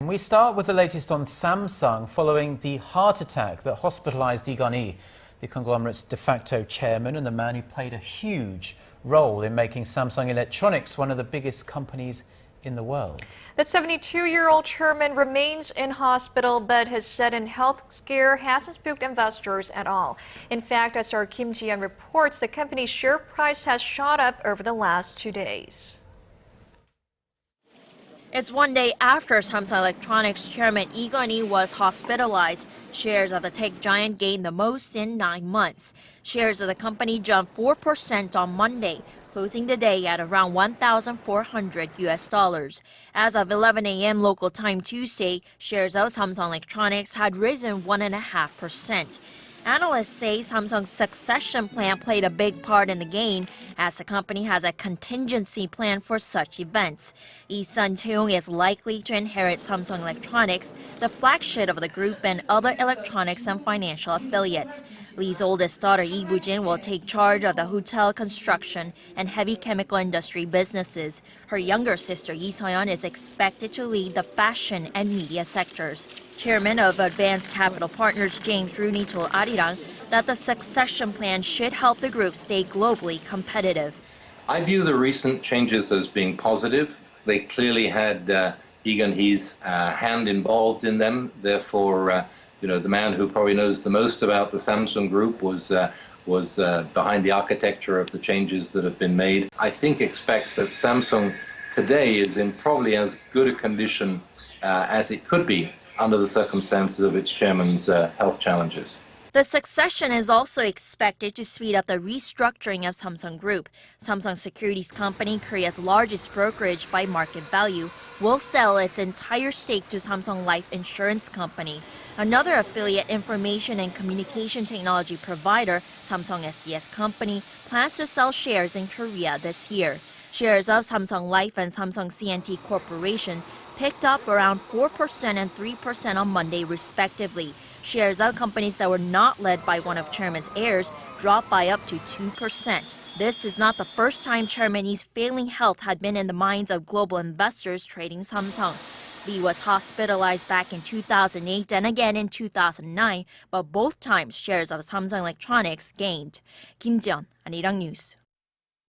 We start with the latest on Samsung following the heart attack that hospitalized Lee Kun-hee, the conglomerate's de facto chairman and the man who played a huge role in making Samsung Electronics one of the biggest companies in the world. The 72-year-old chairman remains in hospital, but his sudden health scare hasn't spooked investors at all. In fact, as our Kim Ji-yeon reports, the company's share price has shot up over the last 2 days. It's one day after Samsung Electronics chairman Lee Kun-hee was hospitalized. Shares of the tech giant gained the most in 9 months. Shares of the company jumped 4% on Monday, closing the day at around $1,400. As of 11 a.m. local time Tuesday, shares of Samsung Electronics had risen 1.5%. Analysts say Samsung's succession plan played a big part in the gain, as the company has a contingency plan for such events. Lee's son Cheong is likely to inherit Samsung Electronics, the flagship of the group and other electronics and financial affiliates. Lee's oldest daughter, Lee Boo-jin, will take charge of the hotel, construction, and heavy chemical industry businesses. Her younger sister, Lee Seon, is expected to lead the fashion and media sectors. Chairman of Advanced Capital Partners James Rooney told Arirang that the succession plan should help the group stay globally competitive. I view the recent changes as being positive. They clearly had Lee Kun-hee's hand involved in them. Therefore, the man who probably knows the most about the Samsung Group was behind the architecture of the changes that have been made. I expect that Samsung today is in probably as good a condition as it could be under the circumstances of its chairman's health challenges. The succession is also expected to speed up the restructuring of Samsung Group. Samsung Securities Company, Korea's largest brokerage by market value, will sell its entire stake to Samsung Life Insurance Company. Another affiliate information and communication technology provider, Samsung SDS Company, plans to sell shares in Korea this year. Shares of Samsung Life and Samsung C&T Corporation picked up around 4% and 3% on Monday, respectively. Shares of companies that were not led by one of Chairman's heirs dropped by up to 2%. This is not the first time Chairman Lee's failing health had been in the minds of global investors trading Samsung. Lee was hospitalized back in 2008 and again in 2009, but both times shares of Samsung Electronics gained. Kim Ji-yeon, Arirang News.